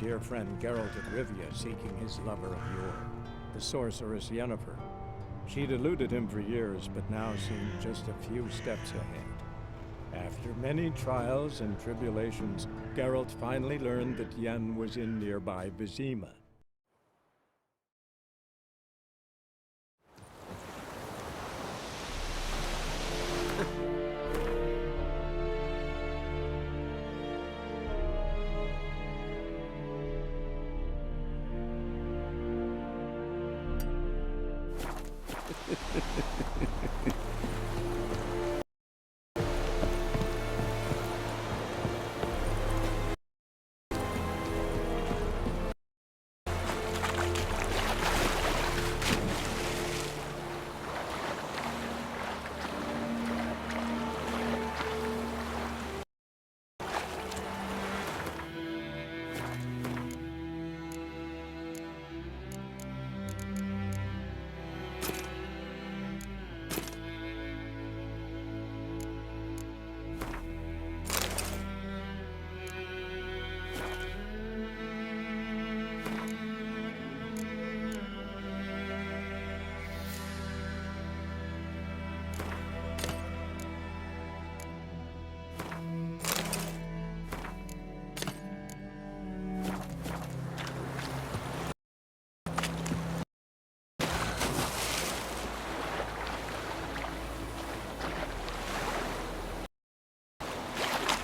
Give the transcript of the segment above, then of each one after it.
dear friend Geralt of Rivia seeking his lover of yore, the sorceress Yennefer. She'd eluded him for years, but now seemed just a few steps ahead. After many trials and tribulations, Geralt finally learned that Yen was in nearby Vizima.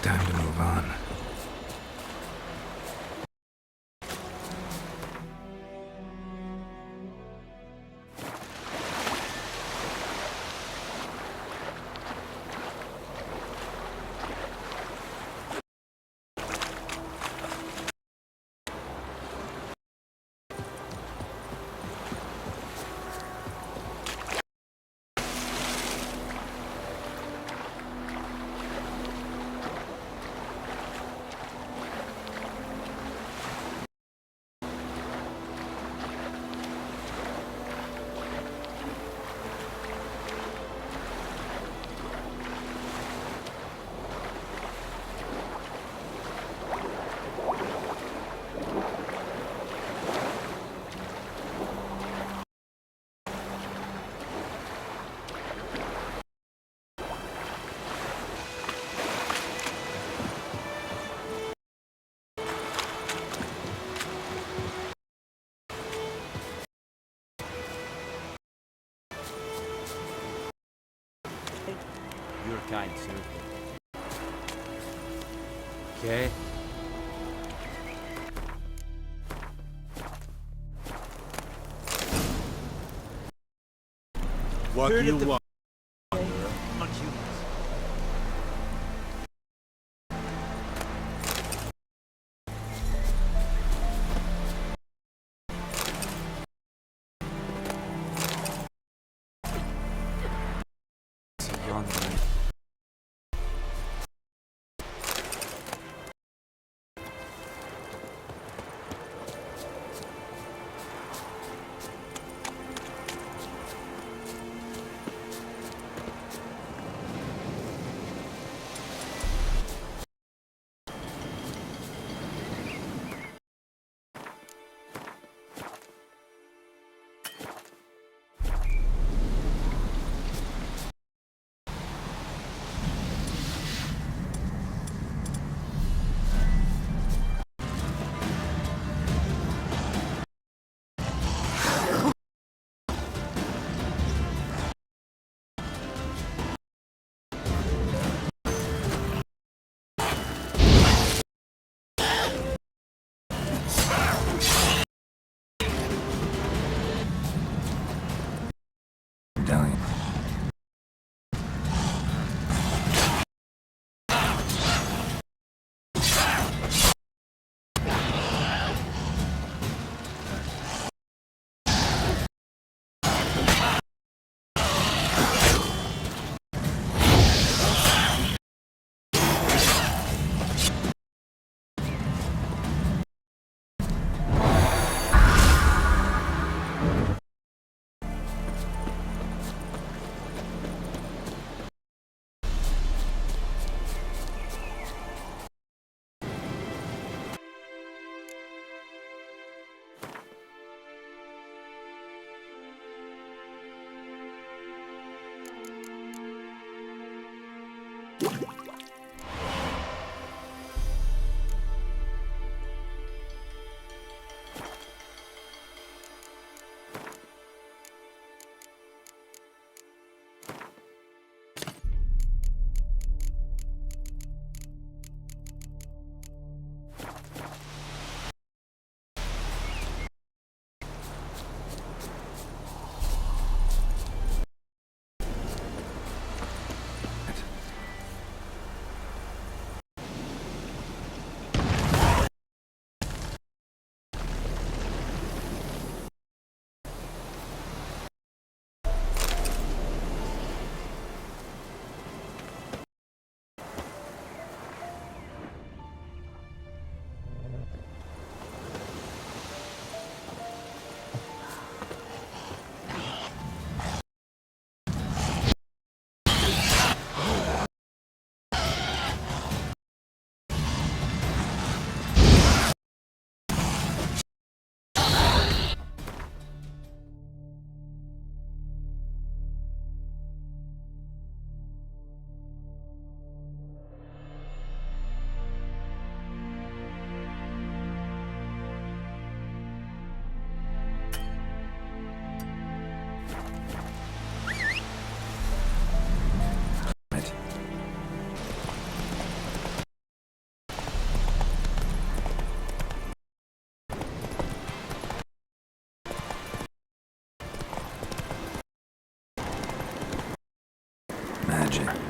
Time to move on. Your kind, sir. Okay. What do you want? imagine.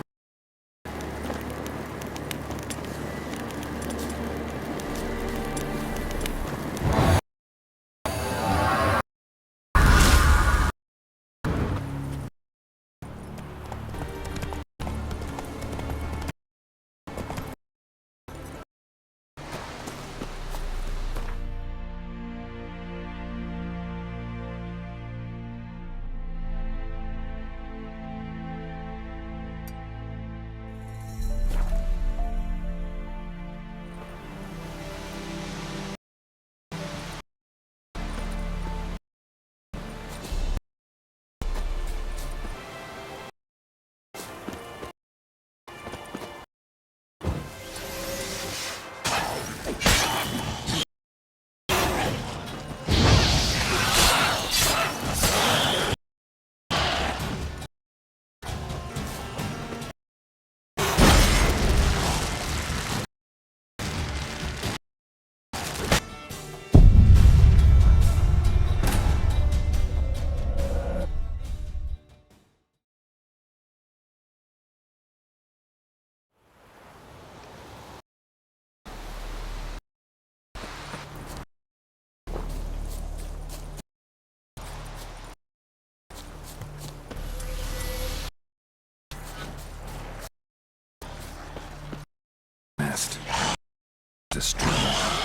Nest. Destroy.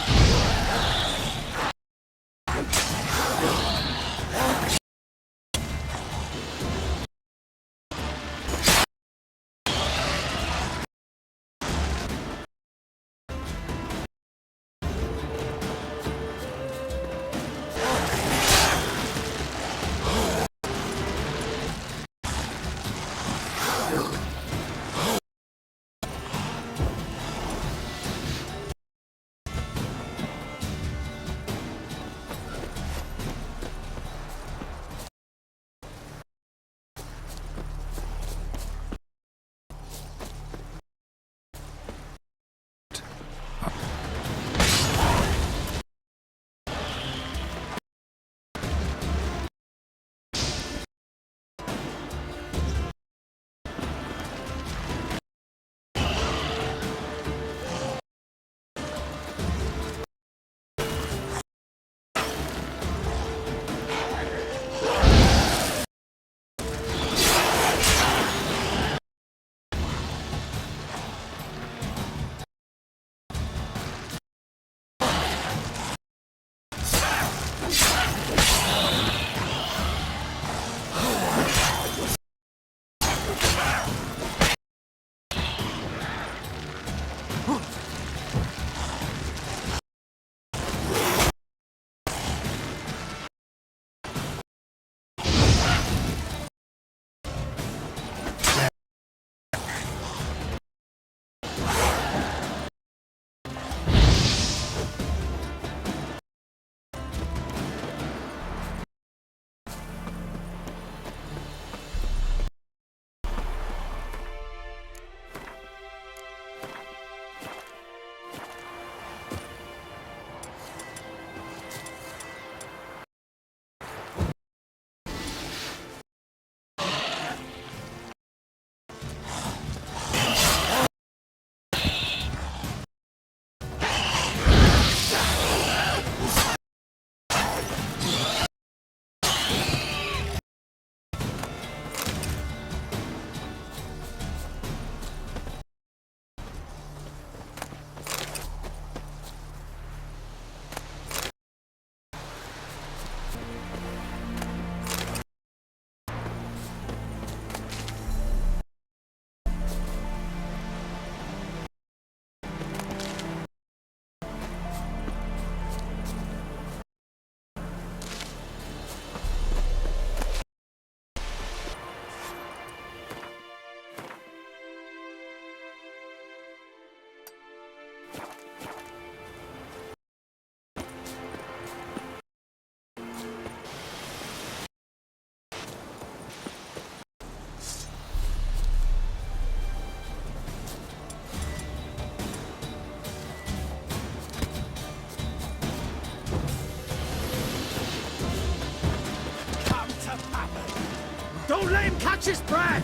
Don't let him catch his breath!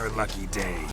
your lucky day.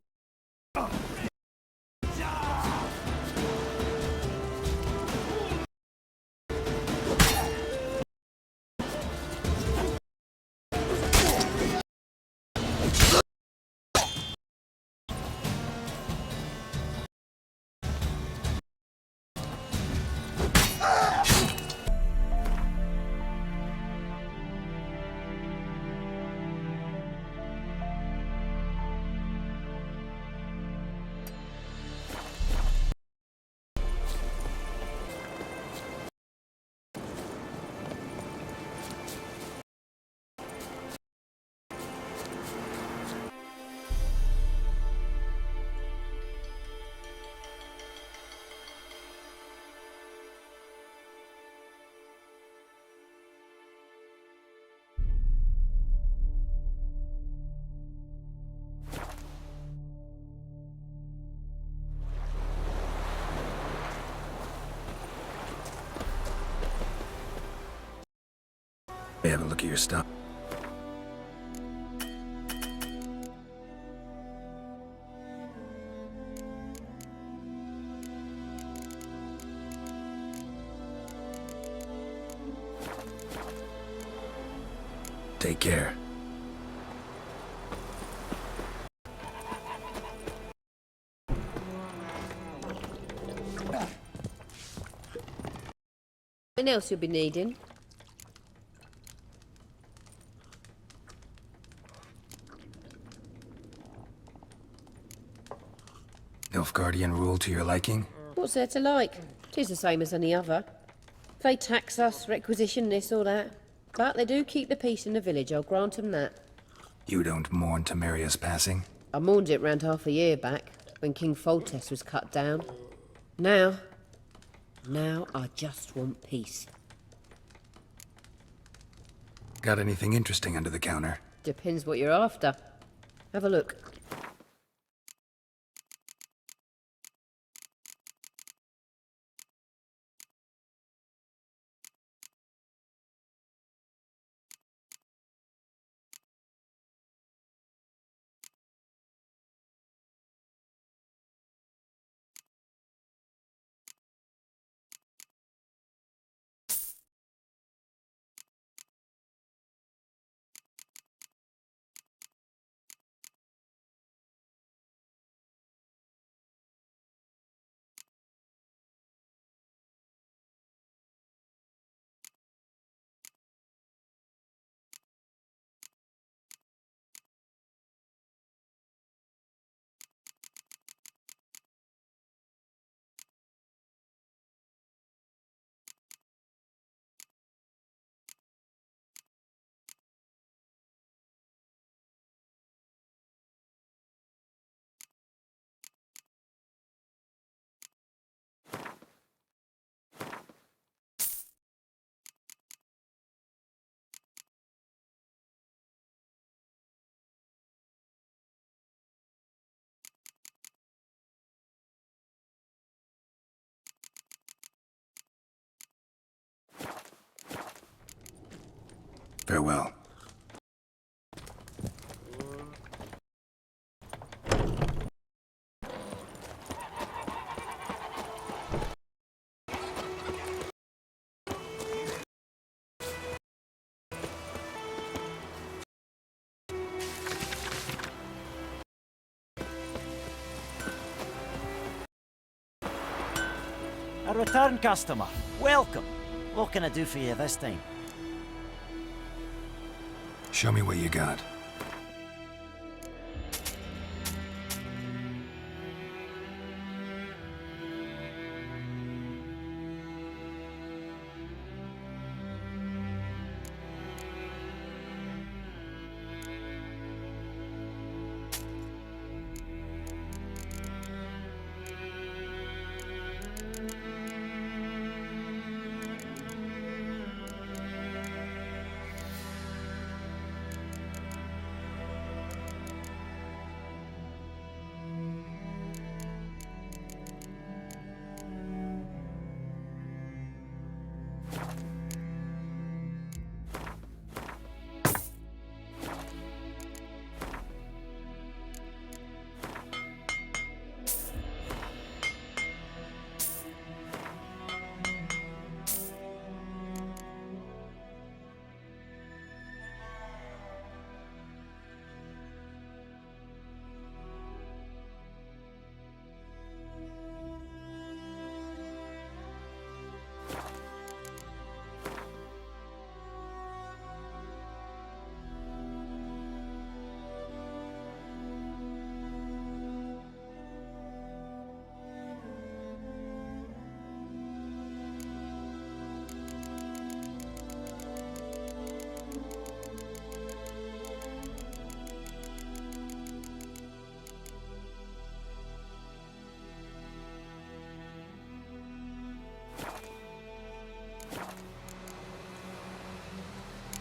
Have a look at your stuff. Take care. What else you'll be needing? Nilfgaardian rule to your liking? What's there to like? 'Tis the same as any other. They tax us, requisition this or that. But they do keep the peace in the village, I'll grant 'em that. You don't mourn Temeria's passing? I mourned it round half a year back, when King Foltest was cut down. Now I just want peace. Got anything interesting under the counter? Depends what you're after. Have a look. Farewell. A return customer. Welcome. What can I do for you this time? Show me what you got.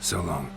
So long.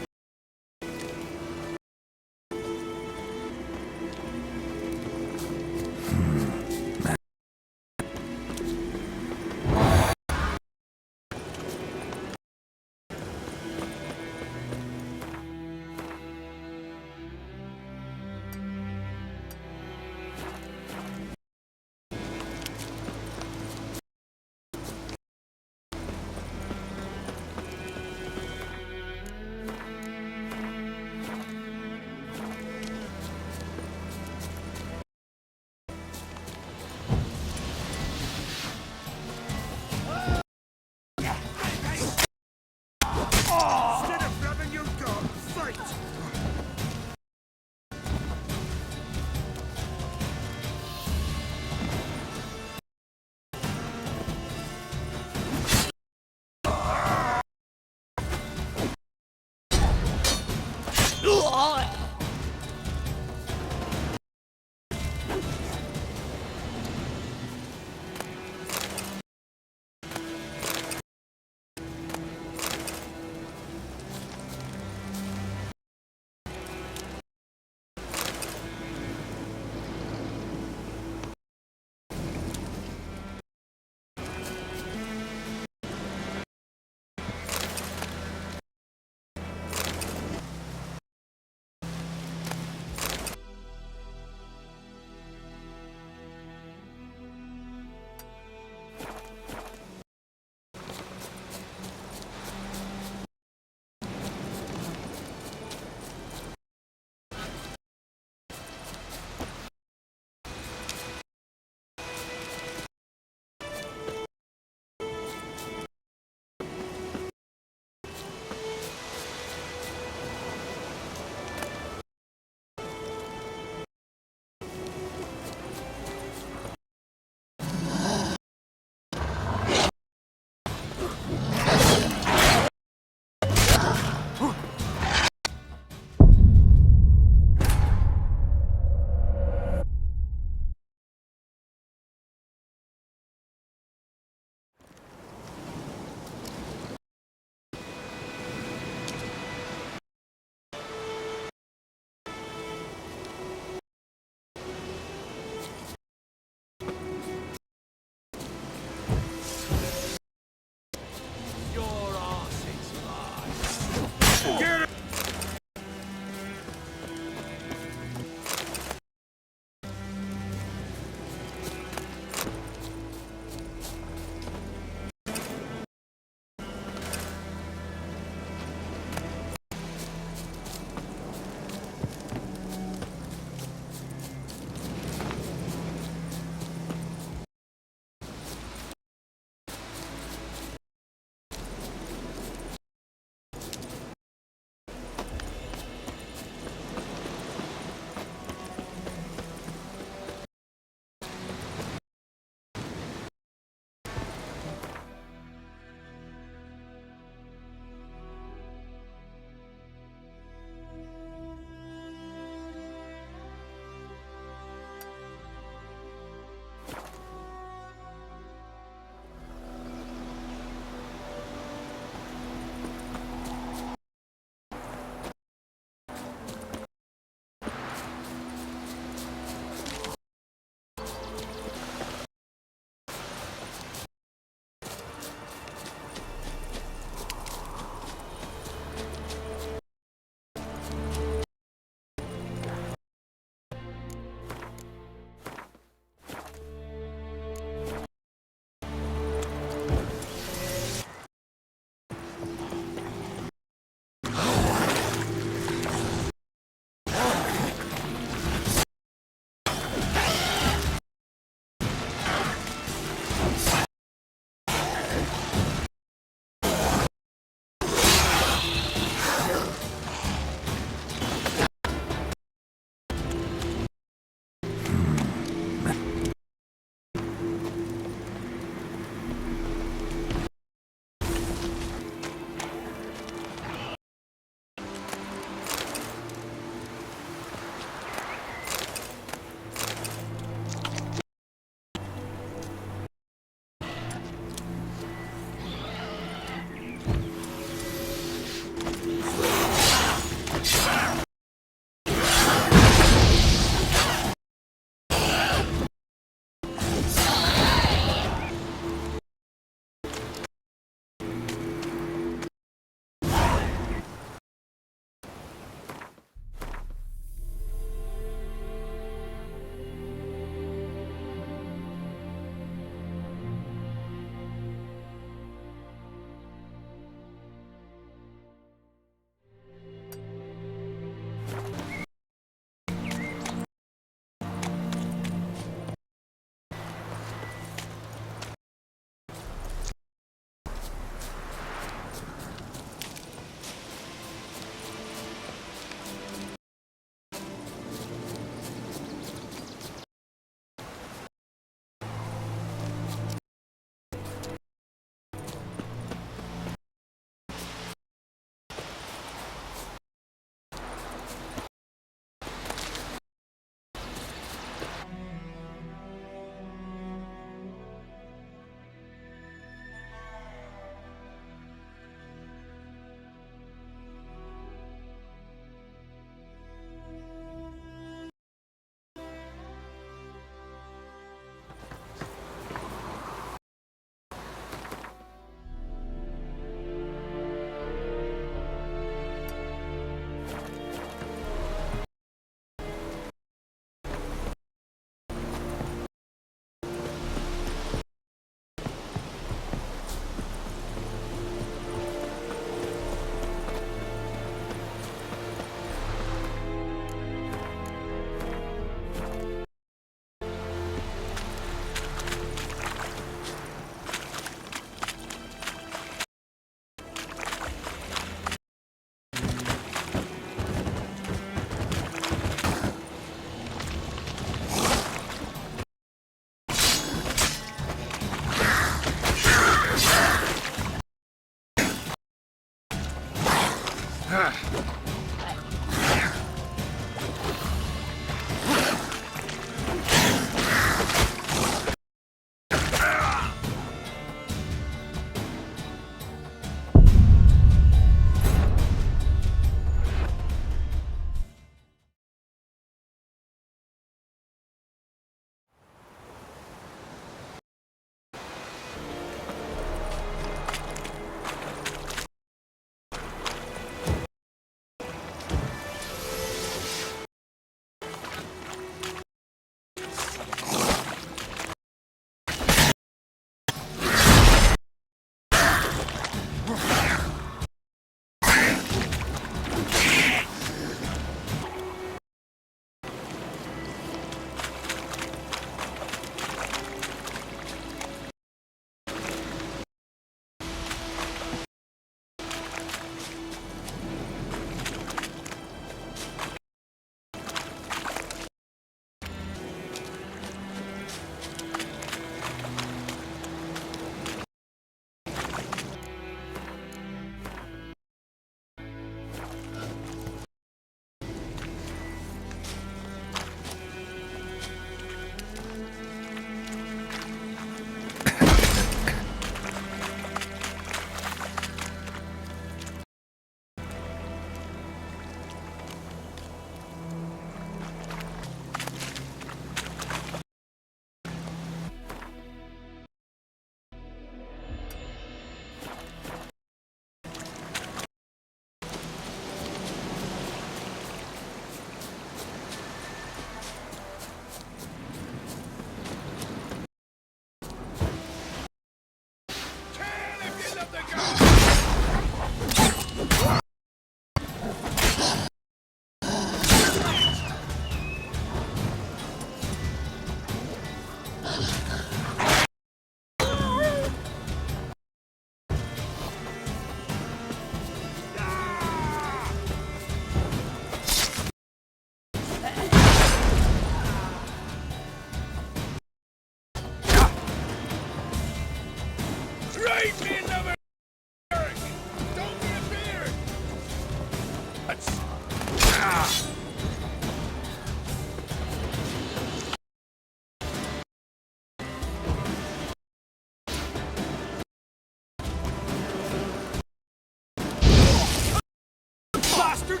bastard!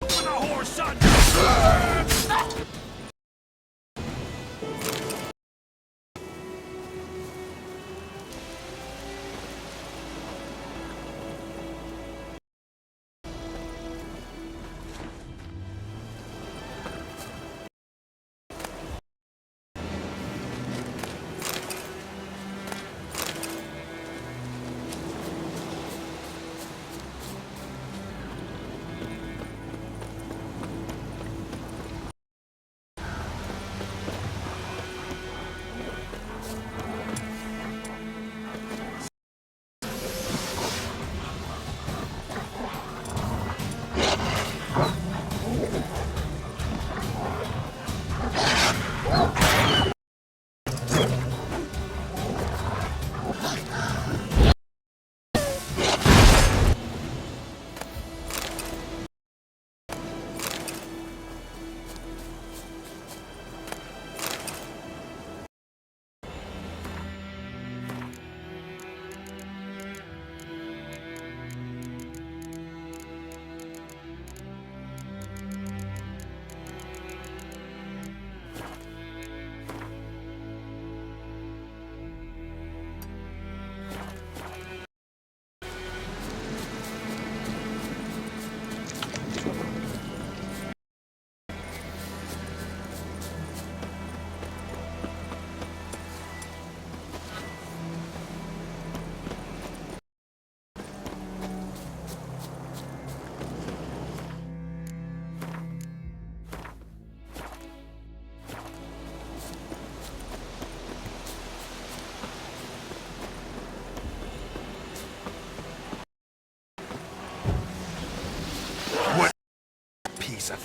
With a horse, son! Piece of...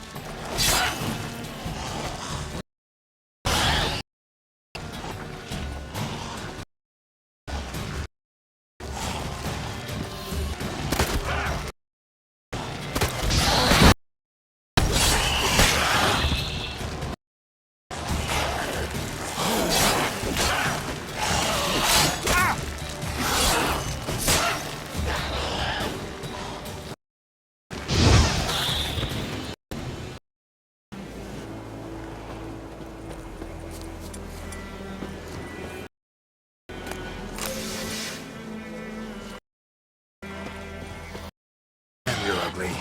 You're ugly.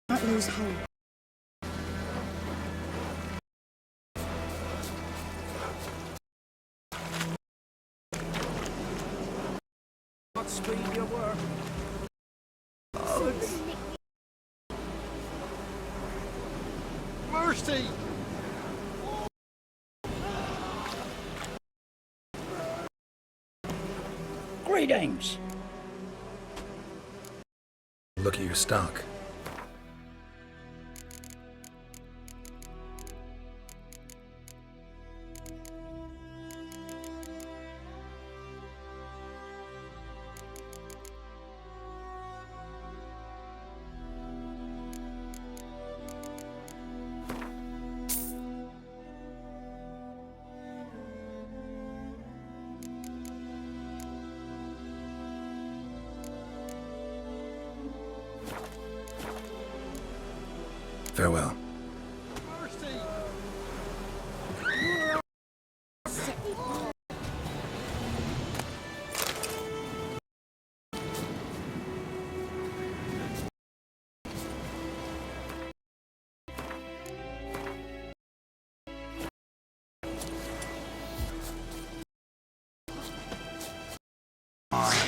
Not lose hope. What speed you were? Mercy! Greetings. Look at your stock. Farewell. Mercy! On.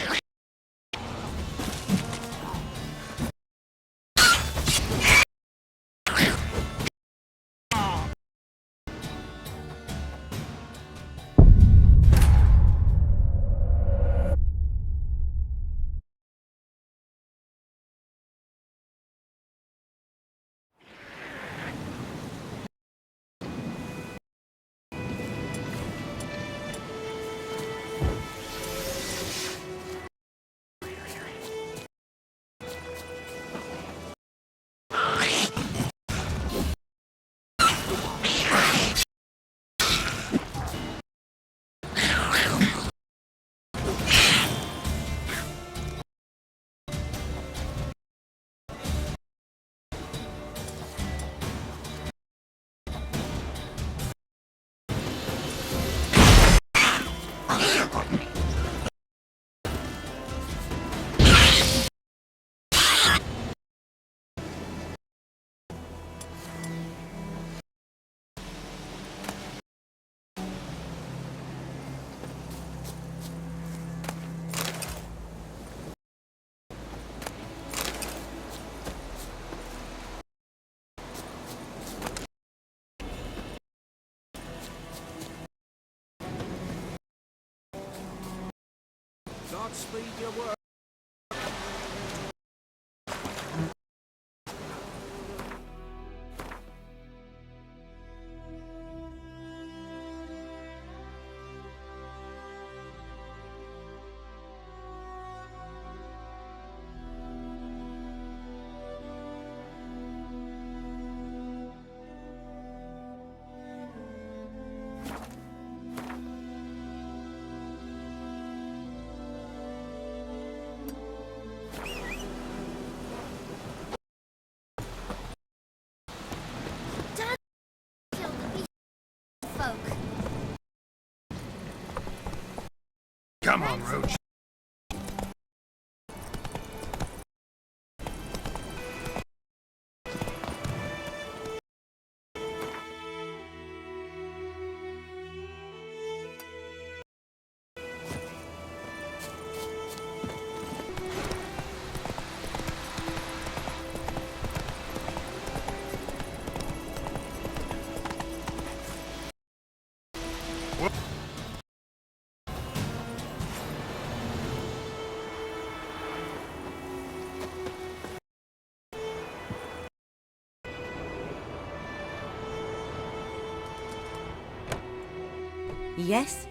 Godspeed your work. Folk. Come on, Roach. Yes?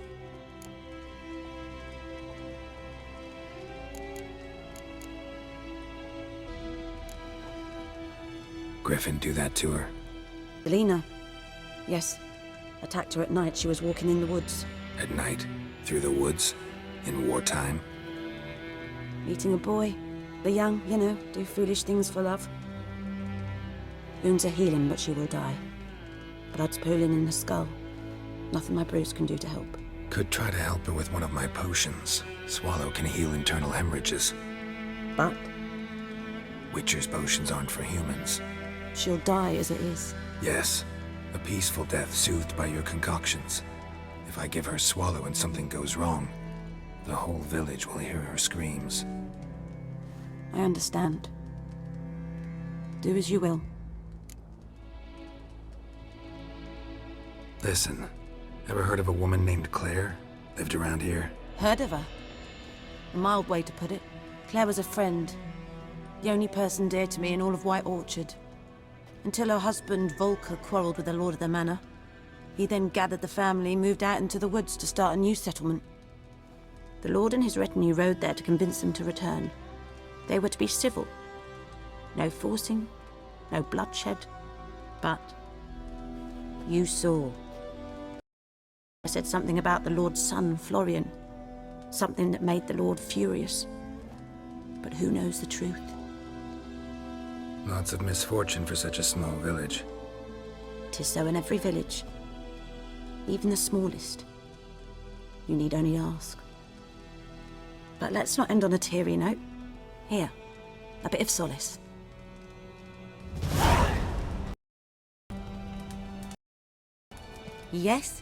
Griffin do that to her. Selena? Yes. Attacked her at night. She was walking in the woods. At night? Through the woods? In wartime? Meeting a boy. The young, you know, do foolish things for love. Wounds are healing, but she will die. Blood's pooling in the skull. Nothing my bruise can do to help. Could try to help her with one of my potions. Swallow can heal internal hemorrhages. But Witcher's potions aren't for humans. she'll die as it is. Yes, a peaceful death soothed by your concoctions. If I give her Swallow and something goes wrong, the whole village will hear her screams. I understand. Do as you will. Listen, ever heard of a woman named Claire? Lived around here? Heard of her? A mild way to put it. Claire was a friend. The only person dear to me in all of White Orchard. Until her husband, Volker, quarreled with the lord of the manor. He then gathered the family, moved out into the woods to start a new settlement. The lord and his retinue rode there to convince them to return. They were to be civil. No forcing, no bloodshed. But you saw. I said something about the lord's son, Florian. Something that made the lord furious. But who knows the truth? Lots of misfortune for such a small village. 'Tis so in every village. Even the smallest. You need only ask. But let's not end on a teary note. Here, a bit of solace. Yes?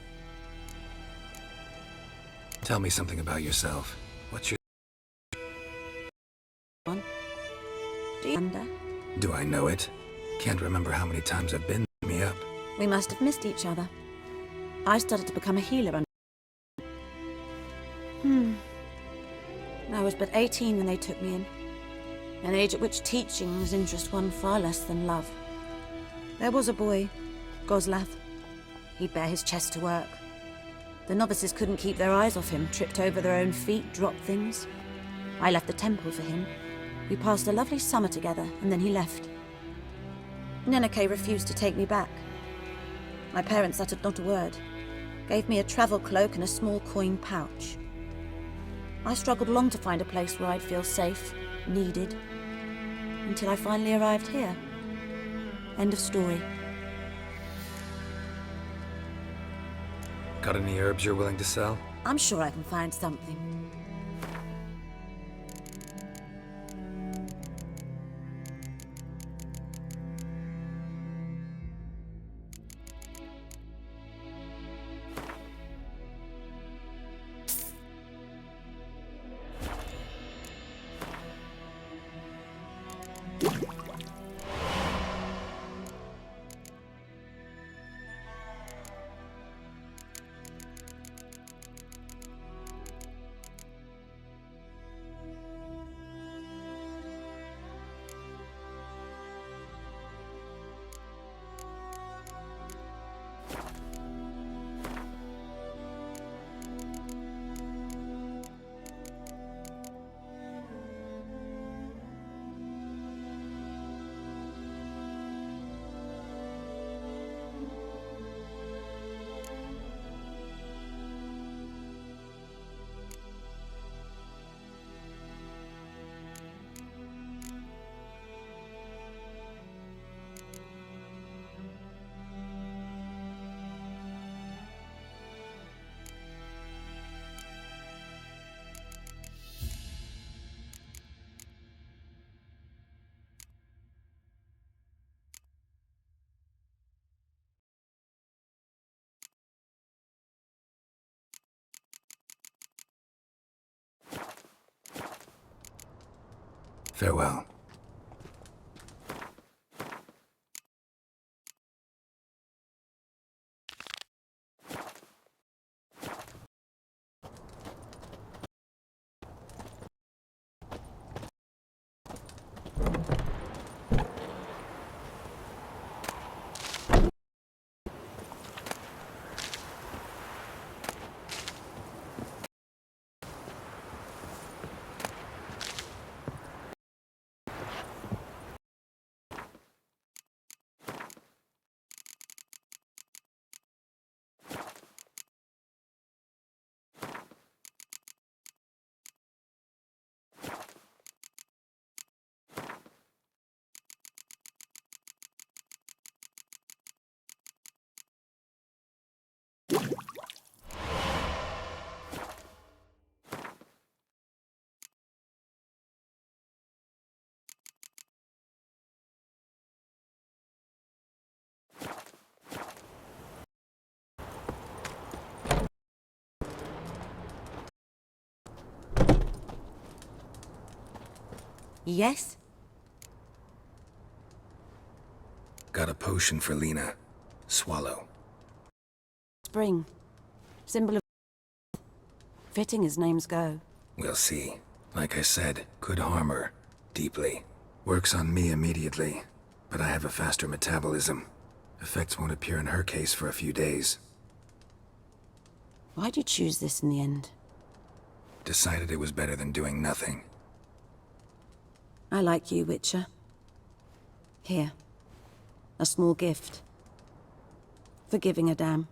Tell me something about yourself. What's your... One. Do you wonder? Do I know it? Can't remember how many times I've been me up. We must have missed each other. I started to become a healer and... I was but 18 when they took me in. An age at which teachings interest one far less than love. There was a boy, Goslav. He'd bare his chest to work. The novices couldn't keep their eyes off him, tripped over their own feet, dropped things. I left the temple for him. We passed a lovely summer together, and then he left. Neneke refused to take me back. My parents uttered not a word. Gave me a travel cloak and a small coin pouch. I struggled long to find a place where I'd feel safe, needed, until I finally arrived here. End of story. Got any herbs you're willing to sell? I'm sure I can find something. Farewell. Yes? Got a potion for Lena. Swallow. Spring. Symbol of... Fitting as names go. We'll see. Like I said, could harm her. Deeply. Works on me immediately, but I have a faster metabolism. Effects won't appear in her case for a few days. Why'd you choose this in the end? Decided it was better than doing nothing. I like you, Witcher. Here. A small gift. For giving a damn.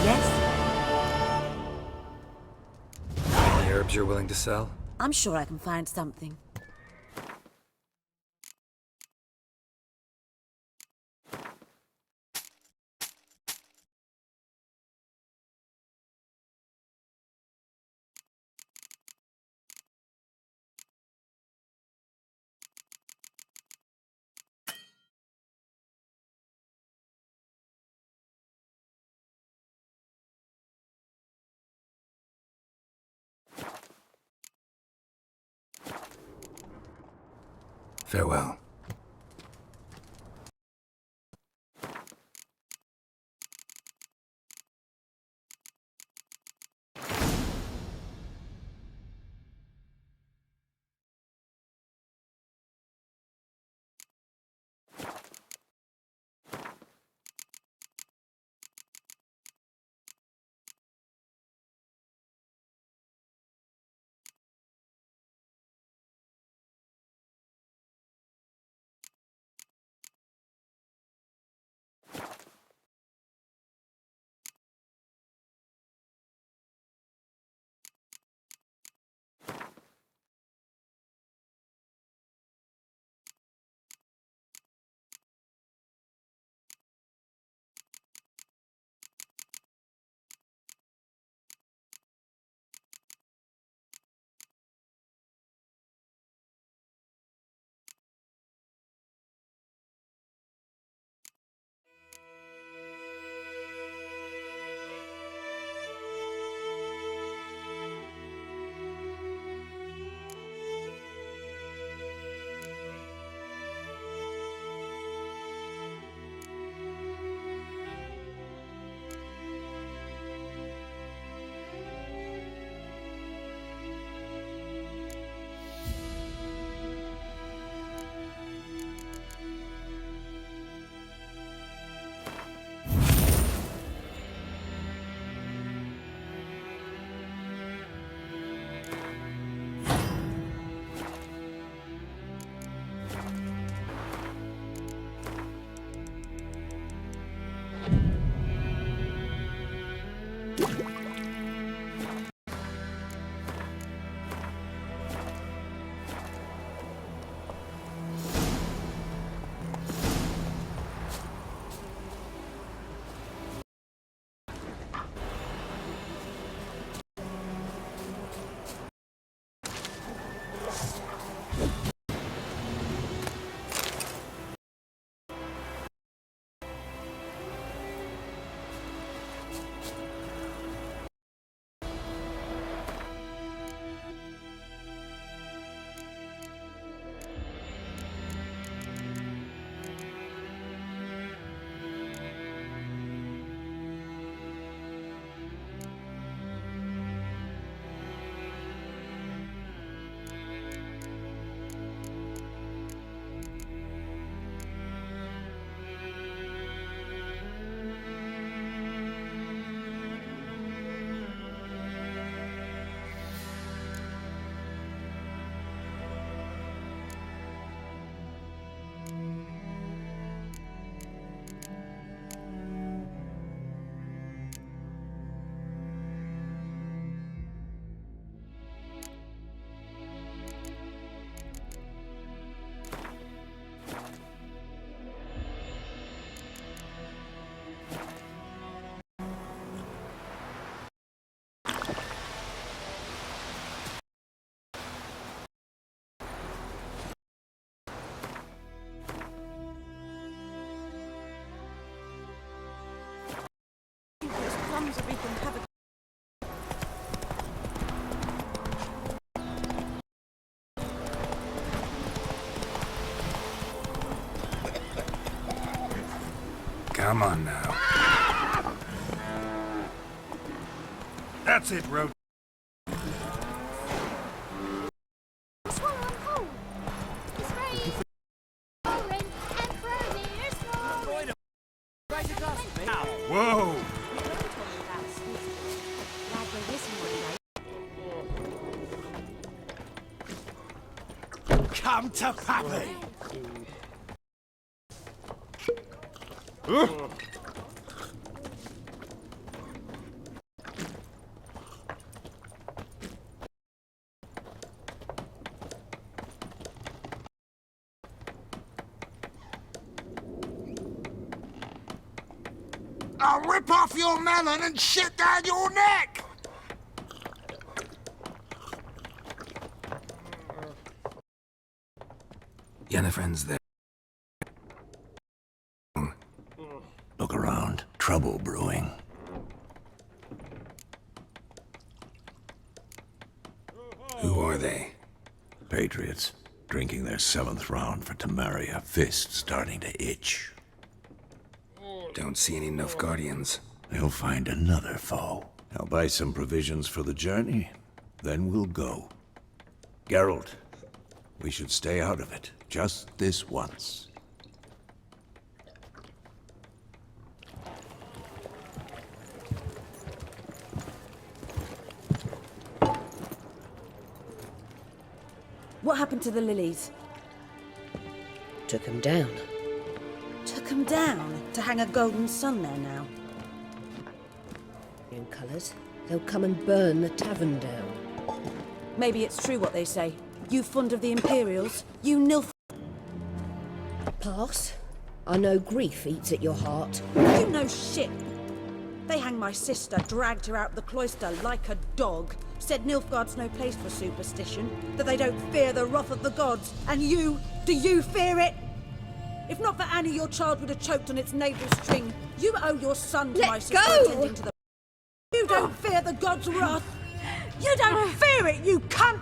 Yes? Any herbs you're willing to sell? I'm sure I can find something. Farewell. so we can have a... Come on now. That's it, Road. Swallow and whole. It's ready. Orange and Frozen. Whoa! Come to Pappy! I'll rip off your melon and shit down your neck! Yennefer's there. Look around. Trouble brewing. Who are they? Patriots. Drinking their 7th round for Temeria. Fist starting to itch. Don't see any Nilfgaardians. They'll find another foe. I'll buy some provisions for the journey. Then we'll go. Geralt, we should stay out of it. Just this once. What happened to the lilies? Took 'em down. Took 'em down to hang a golden sun there now. In colours, they'll come and burn the tavern down. Maybe it's true what they say. You fond of the Imperials? You nilf... Pass. I know grief eats at your heart. You know shit. They hanged my sister, dragged her out the cloister like a dog. Said Nilfgaard's no place for superstition, that they don't fear the wrath of the gods. And you, do you fear it? If not for Annie, your child would have choked on its navel string. You owe your son to Let my sister go! attending to the... You don't fear the gods' wrath. You don't fear it, you cunt!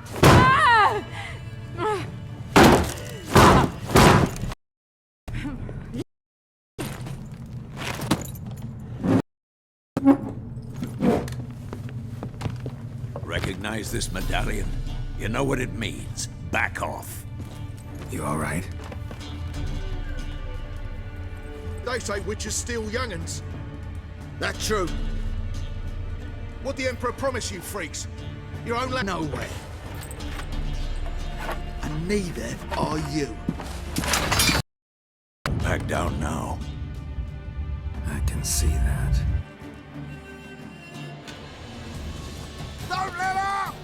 Recognize this medallion? You know what it means. Back off. You alright? They say witches steal young'uns. That true. What the Emperor promise you, freaks? Your own land nowhere. And neither are you. Back down now. I can see that. Don't let up!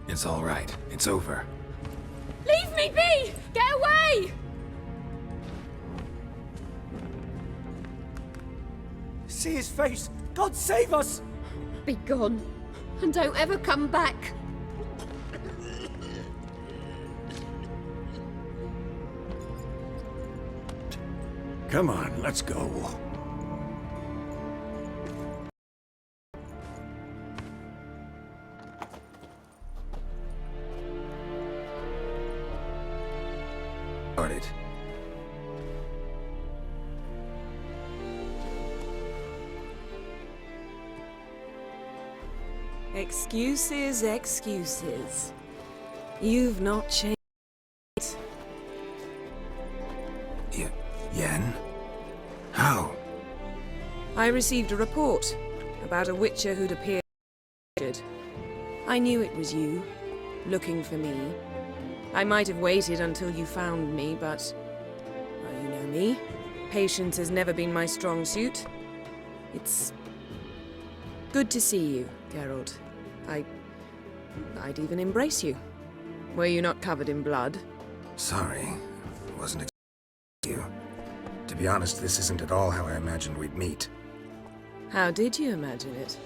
It's alright. It's over. Leave me be! Get away! See his face! God save us! Be gone, and don't ever come back. Come on, let's go. Started. Excuses, excuses. You've not changed. Yen? How? I received a report about a witcher who'd appeared. I knew it was you, looking for me. I might have waited until you found me, but... well, you know me. Patience has never been my strong suit. It's... good to see you, Geralt. I'd even embrace you. Were you not covered in blood? Sorry. Wasn't expecting you. To be honest, this isn't at all how I imagined we'd meet. How did you imagine it?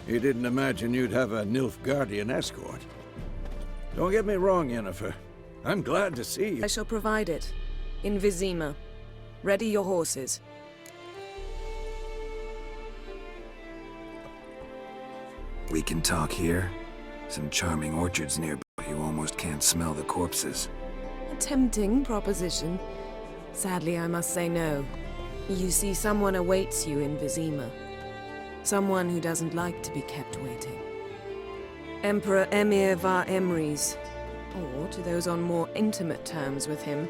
You didn't imagine you'd have a Nilfgaardian escort. Don't get me wrong, Yennefer. I'm glad to see you. I shall provide it. In Vizima. Ready your horses. We can talk here. Some charming orchards nearby. You almost can't smell the corpses. A tempting proposition. Sadly, I must say no. You see, someone awaits you in Vizima. Someone who doesn't like to be kept waiting. Emperor Emir var Emrys. Or, to those on more intimate terms with him,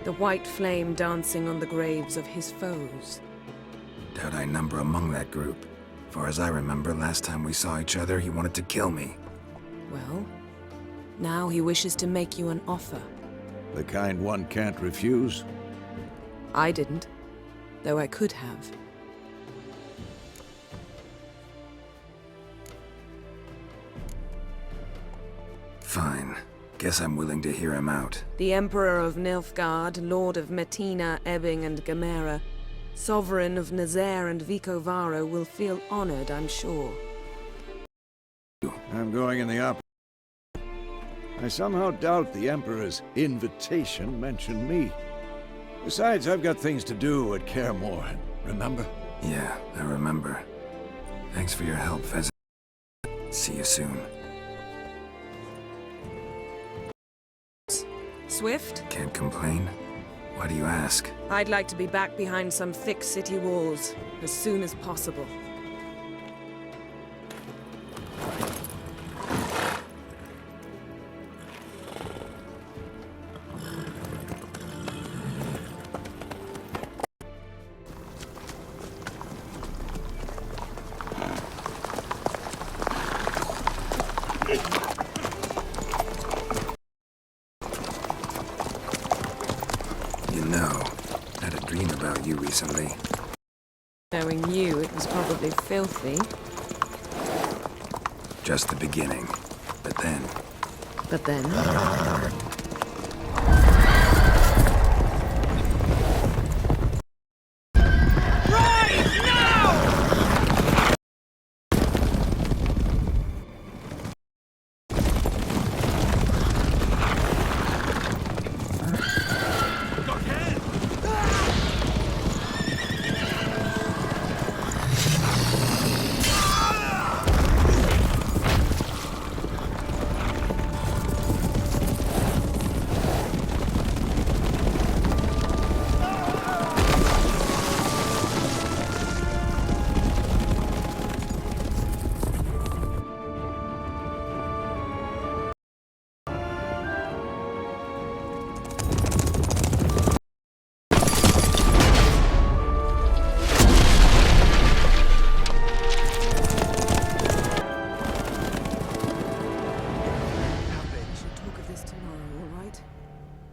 the white flame dancing on the graves of his foes. Doubt I number among that group. Far as I remember, last time we saw each other, he wanted to kill me. Well, now he wishes to make you an offer. The kind one can't refuse. I didn't, though I could have. Fine. Guess I'm willing to hear him out. The Emperor of Nilfgaard, Lord of Metina, Ebbing and Gamera, Sovereign of Nazaire and Vicovaro will feel honored, I'm sure. I'm going in the opposite. I somehow doubt the Emperor's invitation mentioned me. Besides, I've got things to do at Kaer Morhen, remember? Yeah, I remember. Thanks for your help, Fez. See you soon. Swift? Can't complain. Why do you ask? I'd like to be back behind some thick city walls as soon as possible. Recently. Knowing you, it was probably filthy. Just the beginning. But then...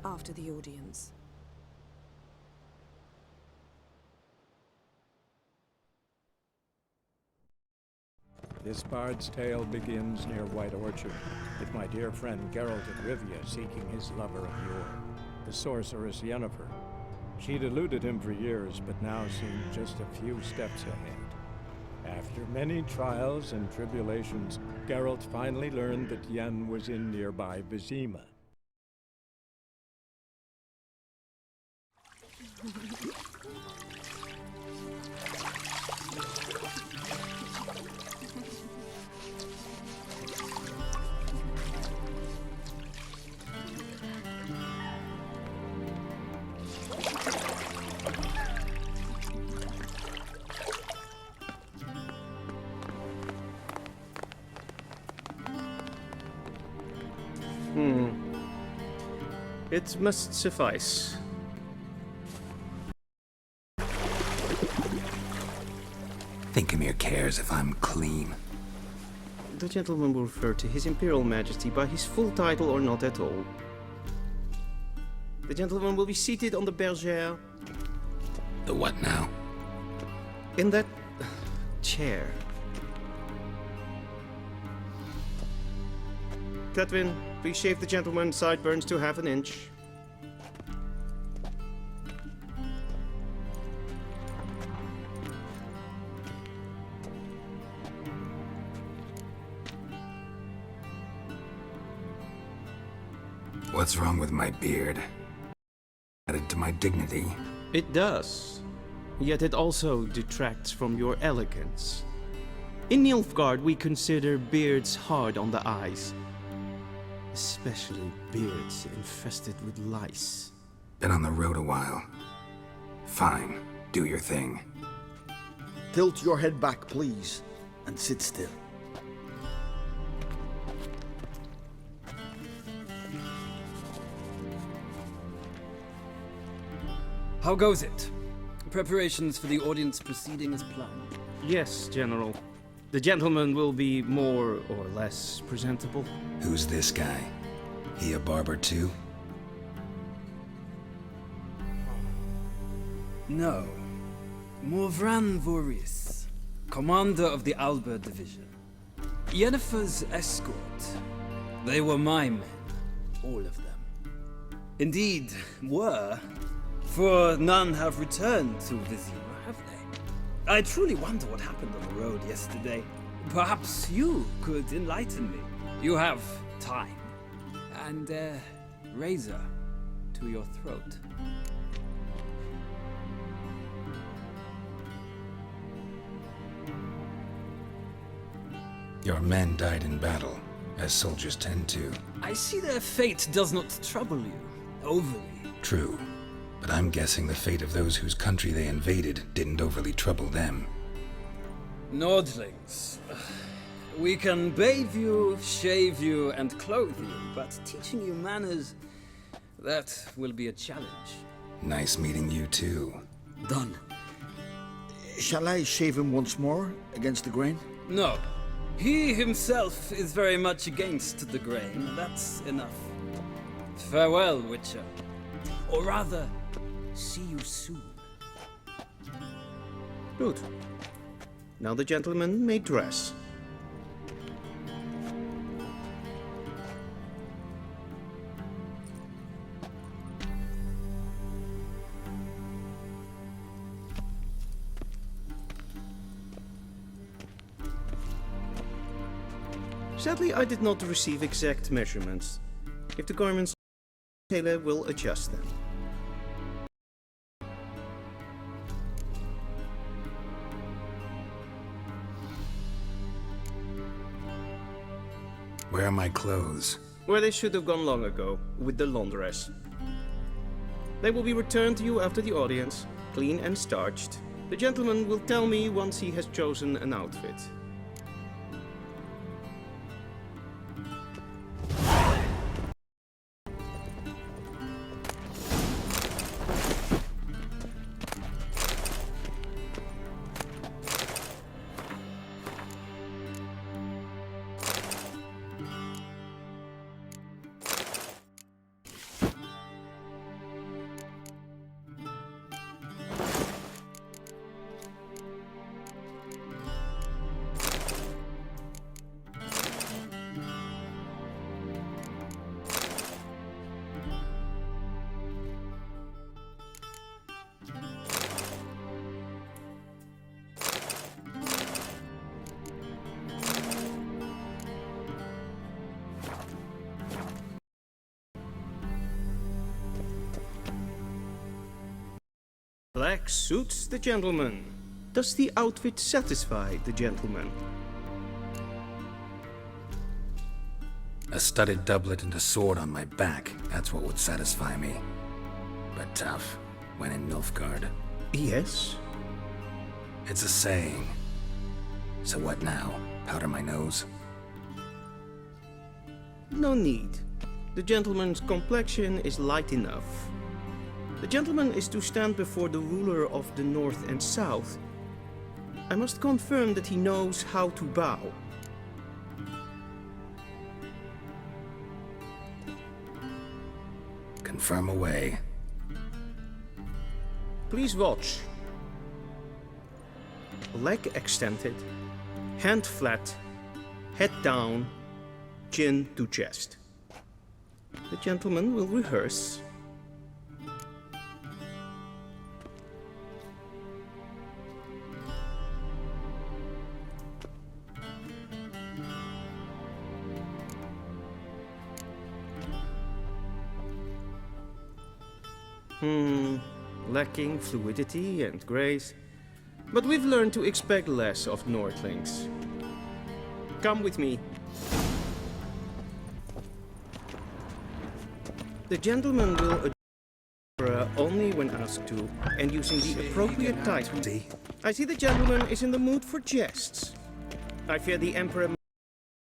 after the audience. This bard's tale begins near White Orchard, with my dear friend Geralt of Rivia seeking his lover of yore, the sorceress Yennefer. She'd eluded him for years, but now seemed just a few steps ahead. After many trials and tribulations, Geralt finally learned that Yen was in nearby Vizima. It must suffice. Thinkamere cares if I'm clean. The gentleman will refer to His Imperial Majesty by his full title or not at all. The gentleman will be seated on the bergère. The what now? In that chair. Cletwin, please shave the gentleman's sideburns to ½ inch. What's wrong with my beard? Added to my dignity. It does. Yet it also detracts from your elegance. In Nilfgaard, we consider beards hard on the eyes. Especially beards infested with lice. Been on the road a while. Fine, do your thing. Tilt your head back, please, and sit still. How goes it? Preparations for the audience proceeding as planned? Yes, General. The gentleman will be more or less presentable. Who's this guy? He a barber too? No. Morvran Voris, commander of the Alba Division. Yennefer's escort. They were my men. All of them. Indeed, were. For none have returned to Vizima, have they? I truly wonder what happened on the road yesterday. Perhaps you could enlighten me. You have time. And a razor to your throat. Your men died in battle, as soldiers tend to. I see their fate does not trouble you overly. True. But I'm guessing the fate of those whose country they invaded didn't overly trouble them. Nordlings. We can bathe you, shave you, and clothe you, but teaching you manners, that will be a challenge. Nice meeting you too. Done. Shall I shave him once more, against the grain? No. He himself is very much against the grain. That's enough. Farewell, Witcher. Or rather, see you soon. Good. Now the gentleman may dress. Sadly, I did not receive exact measurements. If the garments, tailor will adjust them. Where are my clothes? Where they should have gone long ago, with the laundress. They will be returned to you after the audience, clean and starched. The gentleman will tell me once he has chosen an outfit. Black suits the gentleman. Does the outfit satisfy the gentleman? A studded doublet and a sword on my back, that's what would satisfy me. But tough, when in Nilfgaard. Yes. It's a saying. So what now? Powder my nose? No need. The gentleman's complexion is light enough. The gentleman is to stand before the ruler of the North and South. I must confirm that he knows how to bow. Confirm away. Please watch. Leg extended, hand flat, head down, chin to chest. The gentleman will rehearse. Lacking fluidity and grace, but we've learned to expect less of Nordlings. Come with me. The gentleman will adjure only when asked to, and using the appropriate title. I see the gentleman is in the mood for jests. I fear the Emperor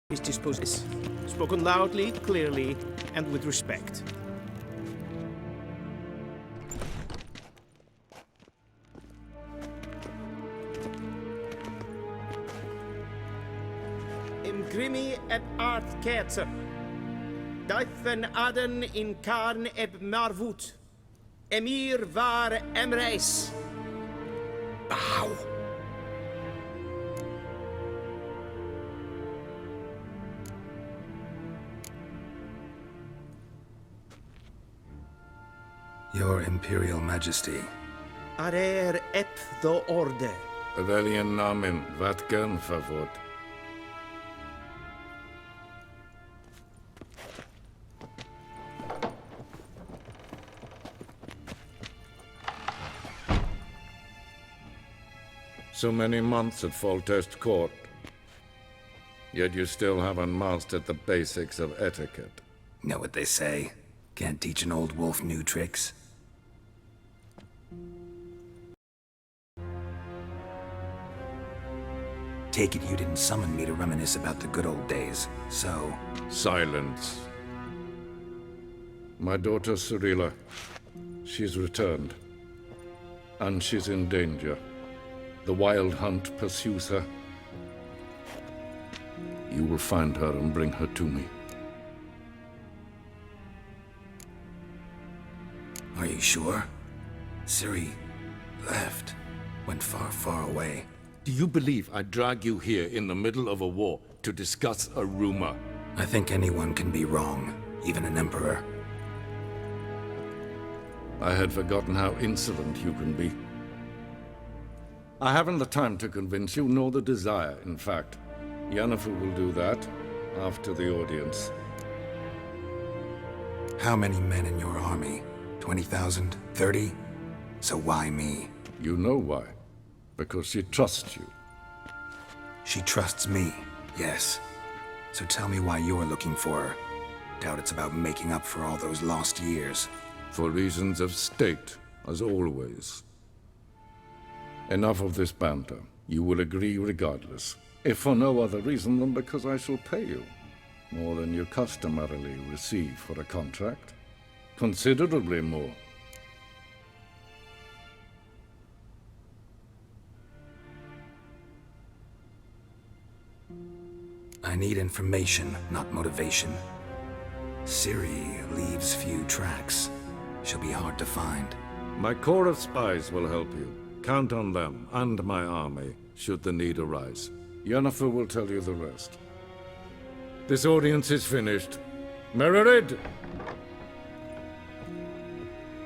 is disposed. Spoken loudly, clearly, and with respect. Grimi eb art ketzer. Duifen aden in karn eb marvoet. Emir var emreis. Bow. Your Imperial Majesty. Arer eb the orde. Veljen namen, wat kan favort. So many months at Foltest Court, yet you still haven't mastered the basics of etiquette. Know what they say? Can't teach an old wolf new tricks. Take it you didn't summon me to reminisce about the good old days, so... Silence. My daughter Cyrilla, she's returned. And she's in danger. The Wild Hunt pursues her. You will find her and bring her to me. Are you sure? Ciri left. Went far, far away. Do you believe I'd drag you here in the middle of a war to discuss a rumor? I think anyone can be wrong, even an emperor. I had forgotten how insolent you can be. I haven't the time to convince you, nor the desire, in fact. Yennefer will do that after the audience. How many men in your army? 20,000? 30? So why me? You know why. Because she trusts you. She trusts me, yes. So tell me why you're looking for her. Doubt it's about making up for all those lost years. For reasons of state, as always. Enough of this banter. You will agree regardless. If for no other reason than because I shall pay you. More than you customarily receive for a contract. Considerably more. I need information, not motivation. Ciri leaves few tracks. She'll be hard to find. My corps of spies will help you. Count on them, and my army, should the need arise. Yennefer will tell you the rest. This audience is finished. Mererid!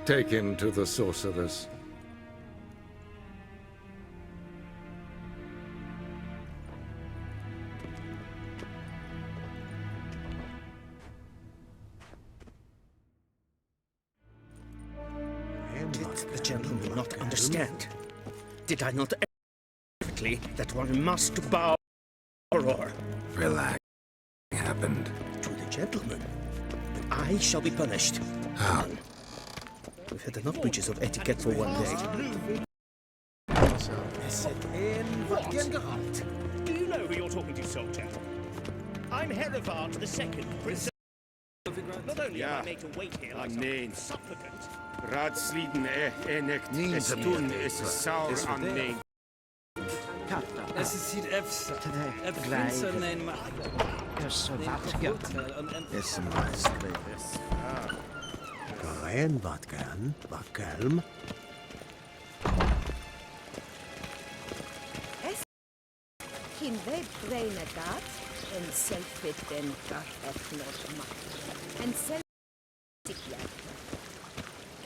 Take him to the sorceress. Did the gentleman not understand? Did I not perfectly that one must bow or Relax. It happened. to the gentleman? But I shall be punished. How? We've had enough breaches of etiquette for one day. Do you know who you're talking to, soldier? I'm Herivard II, Prince. Not only am I made to wait here like some supplicant. Raadsliden enikt es doen is saur aan mijn. Es ist hier Efsa. Prinser nein Rein, wat gern, wat kelm. Cyn fe brein y gad, yn selfyd den gar ethnos yma. Yn selfyd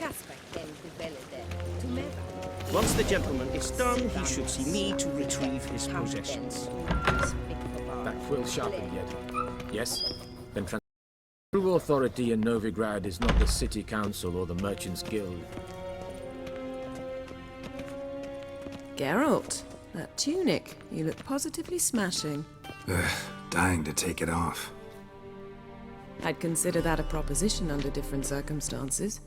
Casper gen gyfelyd to meddwl. Once the gentleman is done, he should see me to retrieve his possessions. That quill sharpened yet? Yes? Then true authority in Novigrad is not the city council or the merchants guild. Geralt, that tunic. You look positively smashing. Dying to take it off. I'd consider that a proposition under different circumstances.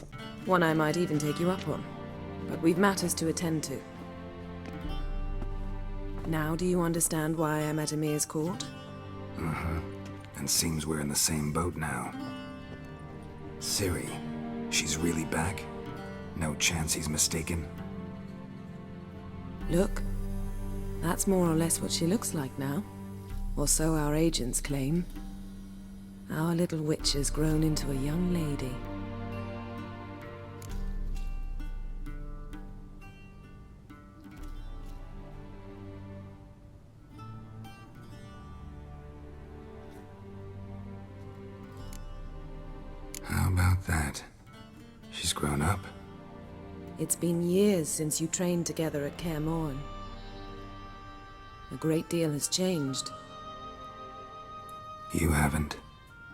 One I might even take you up on. But we've matters to attend to. Now do you understand why I'm at Emir's court? Uh-huh. And seems we're in the same boat now. Ciri, she's really back? No chance he's mistaken? Look, that's more or less what she looks like now. Or so our agents claim. Our little witch has grown into a young lady. How about that? She's grown up. It's been years since you trained together at Kaer Morhen. A great deal has changed. You haven't.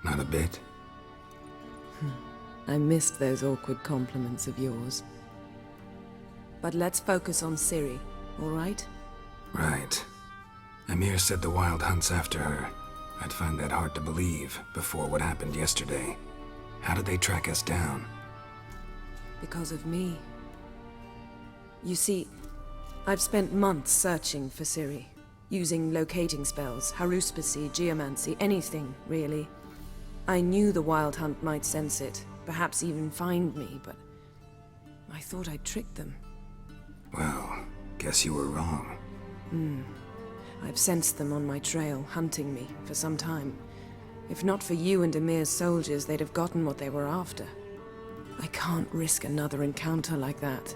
Not a bit. I missed those awkward compliments of yours. But let's focus on Ciri, all right? Right. Emir said the Wild Hunt's after her. I'd find that hard to believe before what happened yesterday. How did they track us down? Because of me. You see, I've spent months searching for Ciri. Using locating spells, haruspicy, geomancy, anything, really. I knew the Wild Hunt might sense it, perhaps even find me, but I thought I'd tricked them. Well, guess you were wrong. I've sensed them on my trail, hunting me, for some time. If not for you and Emir's soldiers, they'd have gotten what they were after. I can't risk another encounter like that.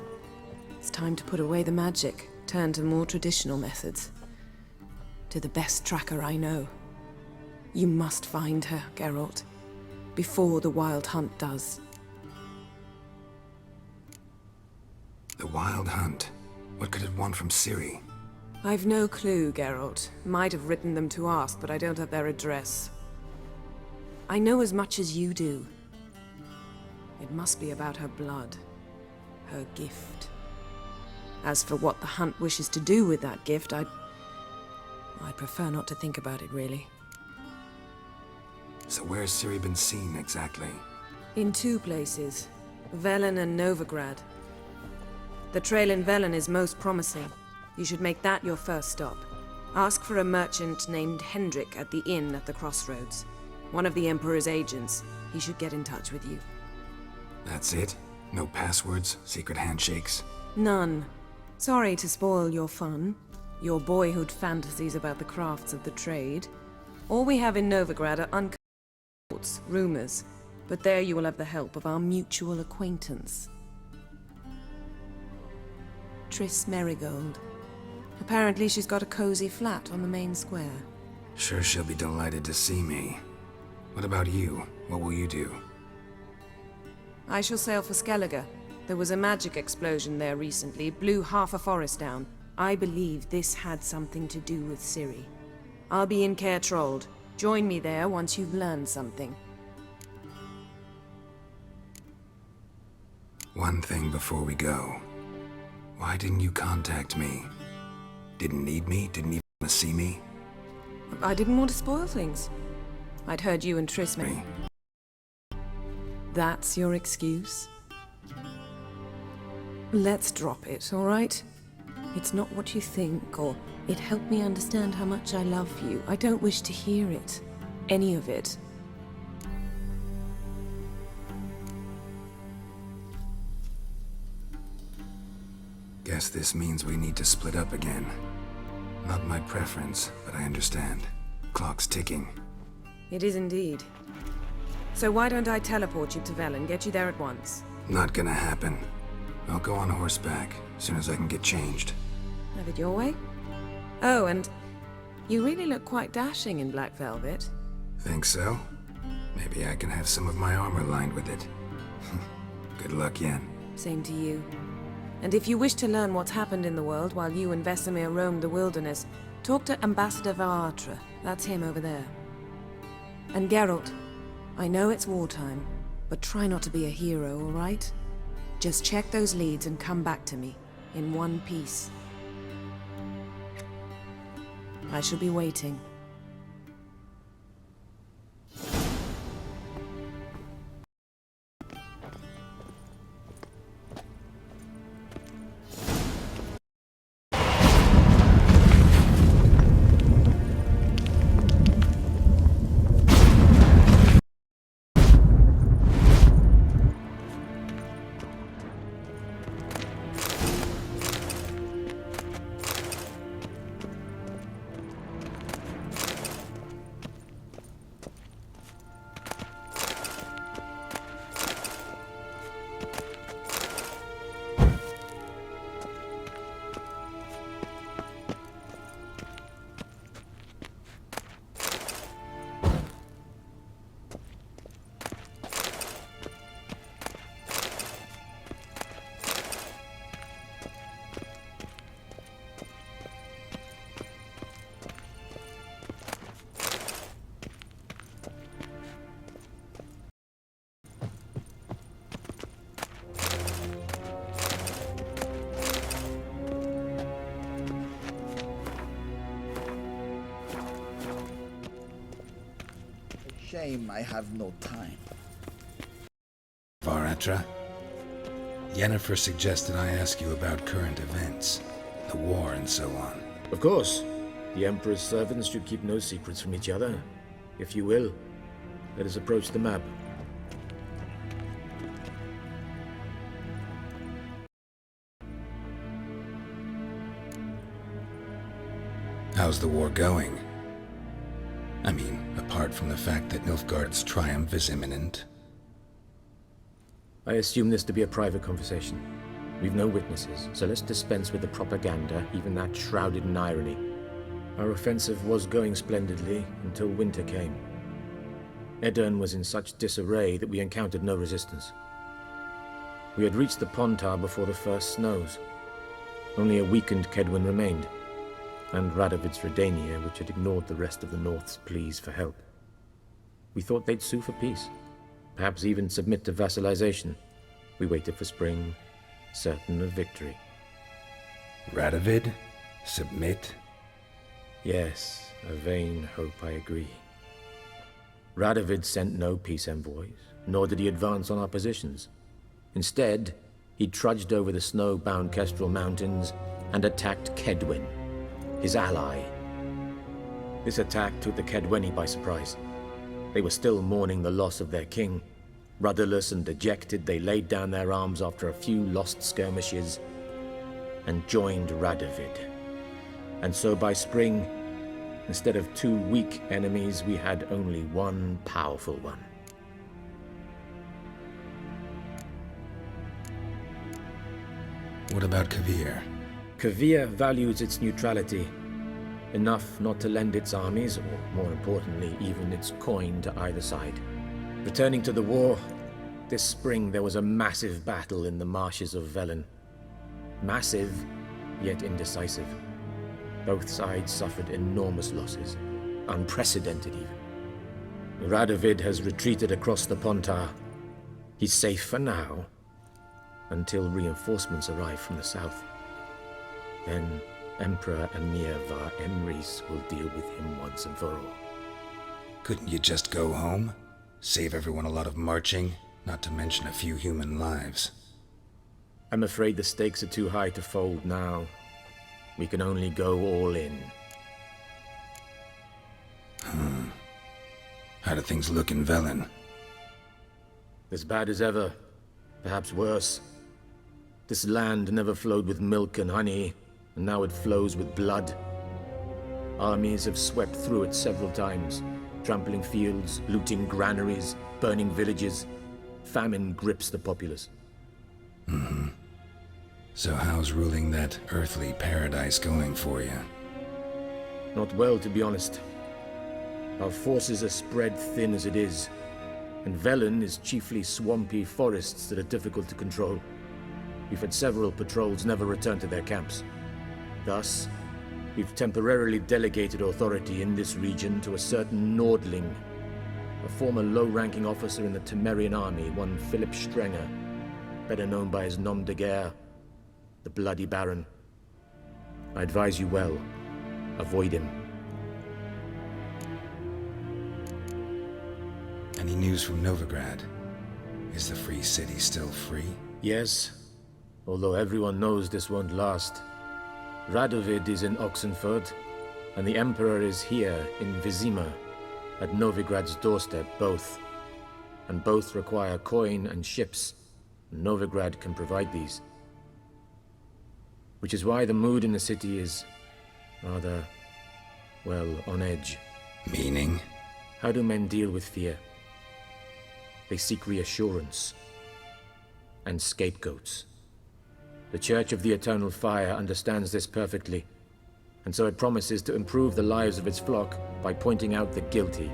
It's time to put away the magic, turn to more traditional methods. To the best tracker I know. You must find her, Geralt, before the Wild Hunt does. The Wild Hunt? What could it want from Ciri? I've no clue, Geralt. Might have written them to ask, but I don't have their address. I know as much as you do. It must be about her blood. Her gift. As for what the Hunt wishes to do with that gift, I'd prefer not to think about it, really. So where's Ciri been seen, exactly? In two places. Velen and Novigrad. The trail in Velen is most promising. You should make that your first stop. Ask for a merchant named Hendrik at the inn at the crossroads. One of the Emperor's agents. He should get in touch with you. That's it? No passwords, secret handshakes? None. Sorry to spoil your fun. Your boyhood fantasies about the crafts of the trade. All we have in Novigrad are uncovered reports, rumors. But there you will have the help of our mutual acquaintance. Triss Merigold. Apparently she's got a cozy flat on the main square. Sure she'll be delighted to see me. What about you? What will you do? I shall sail for Skellige. There was a magic explosion there recently, blew half a forest down. I believe this had something to do with Ciri. I'll be in Caer Trold. Join me there once you've learned something. One thing before we go. Why didn't you contact me? Didn't need me? Didn't even want to see me? I didn't want to spoil things. I'd heard you and Triss me. That's your excuse? Let's drop it, all right? It's not what you think, or it helped me understand how much I love you. I don't wish to hear it. Any of it. Guess this means we need to split up again. Not my preference, but I understand. Clock's ticking. It is indeed. So why don't I teleport you to Velen, get you there at once? Not gonna happen. I'll go on horseback, as soon as I can get changed. Have it your way? Oh, and you really look quite dashing in black velvet. Think so? Maybe I can have some of my armor lined with it. Good luck, Yen. Same to you. And if you wish to learn what's happened in the world while you and Vesemir roamed the wilderness, talk to Ambassador Varatra. That's him over there. And Geralt, I know it's wartime, but try not to be a hero, all right? Just check those leads and come back to me, in one piece. I shall be waiting. Shame I have no time. Varatra? Yennefer suggested I ask you about current events, the war and so on. Of course. The Emperor's servants should keep no secrets from each other. If you will, let us approach the map. How's the war going? I mean, apart from the fact that Nilfgaard's triumph is imminent. I assume this to be a private conversation. We've no witnesses, so let's dispense with the propaganda, even that shrouded in irony. Our offensive was going splendidly until winter came. Edirn was in such disarray that we encountered no resistance. We had reached the Pontar before the first snows. Only a weakened Kedwen remained, and Radovid's Redania, which had ignored the rest of the North's pleas for help. We thought they'd sue for peace, perhaps even submit to vassalization. We waited for spring, certain of victory. Radovid? Submit? Yes, a vain hope, I agree. Radovid sent no peace envoys, nor did he advance on our positions. Instead, he trudged over the snow-bound Kestrel Mountains and attacked Kedwen, his ally. This attack took the Kedweni by surprise. They were still mourning the loss of their king. Rudderless and dejected, they laid down their arms after a few lost skirmishes and joined Radovid. And so by spring, instead of two weak enemies, we had only one powerful one. What about Kavir? Kavir values its neutrality, enough not to lend its armies, or more importantly, even its coin to either side. Returning to the war, this spring there was a massive battle in the marshes of Velen. Massive, yet indecisive. Both sides suffered enormous losses, unprecedented even. Radovid has retreated across the Pontar. He's safe for now, until reinforcements arrive from the south. Then Emperor Emir Var Emrys will deal with him once and for all. Couldn't you just go home? Save everyone a lot of marching, not to mention a few human lives. I'm afraid the stakes are too high to fold now. We can only go all in. How do things look in Velen? As bad as ever, perhaps worse. This land never flowed with milk and honey, and now it flows with blood. Armies have swept through it several times, trampling fields, looting granaries, burning villages. Famine grips the populace. Mm-hmm. So how's ruling that earthly paradise going for you? Not well, to be honest. Our forces are spread thin as it is, and Velen is chiefly swampy forests that are difficult to control. We've had several patrols never return to their camps. Thus, we've temporarily delegated authority in this region to a certain Nordling, a former low-ranking officer in the Temerian army, one Philip Strenger, better known by his nom de guerre, the Bloody Baron. I advise you well. Avoid him. Any news from Novigrad? Is the free city still free? Yes, although everyone knows this won't last. Radovid is in Oxenford, and the Emperor is here in Vizima, at Novigrad's doorstep, both. And both require coin and ships. Novigrad can provide these. Which is why the mood in the city is rather, well, on edge. Meaning? How do men deal with fear? They seek reassurance and scapegoats. The Church of the Eternal Fire understands this perfectly, and so it promises to improve the lives of its flock by pointing out the guilty.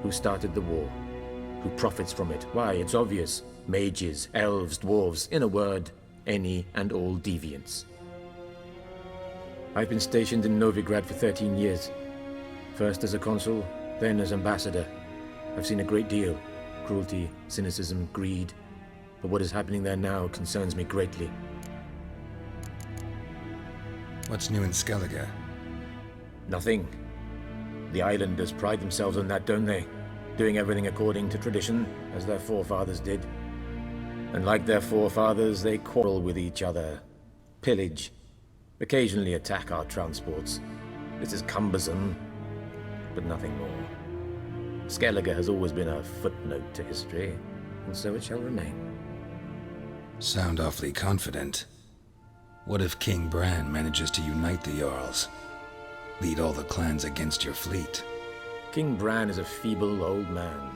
Who started the war? Who profits from it? Why, it's obvious. Mages, elves, dwarves, in a word, any and all deviants. I've been stationed in Novigrad for 13 years. First as a consul, then as ambassador. I've seen a great deal. Cruelty, cynicism, greed. But what is happening there now concerns me greatly. What's new in Skellige? Nothing. The islanders pride themselves on that, don't they? Doing everything according to tradition, as their forefathers did. And like their forefathers, they quarrel with each other, pillage, occasionally attack our transports. This is cumbersome, but nothing more. Skellige has always been a footnote to history, and so it shall remain. Sound awfully confident. What if King Bran manages to unite the Jarls? Lead all the clans against your fleet? King Bran is a feeble old man.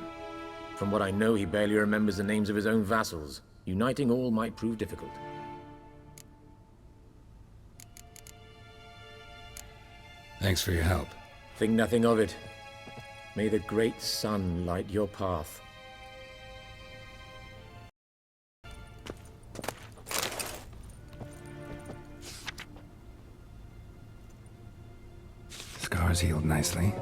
From what I know, he barely remembers the names of his own vassals. Uniting all might prove difficult. Thanks for your help. Think nothing of it. May the great sun light your path. Scars healed nicely.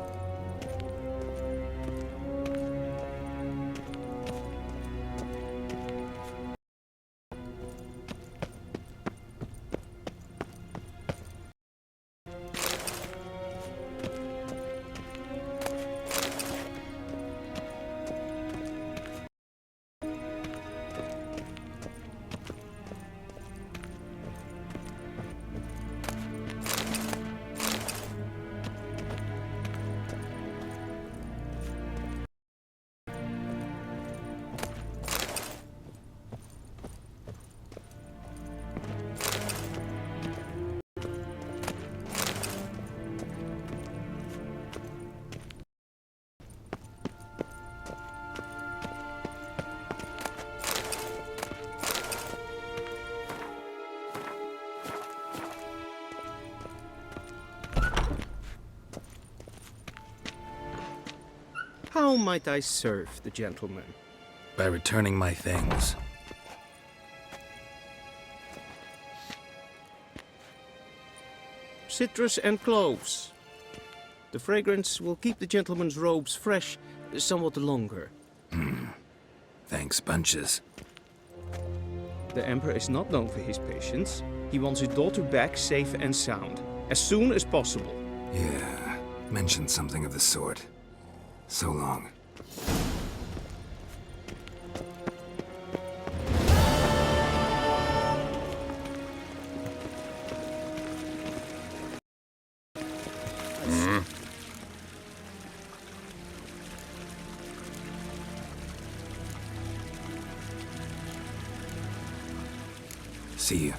How might I serve the gentleman? By returning my things. Citrus and cloves. The fragrance will keep the gentleman's robes fresh somewhat longer. Thanks, bunches. The Emperor is not known for his patience. He wants his daughter back safe and sound, as soon as possible. Yeah, mentioned something of the sort. So long. See you.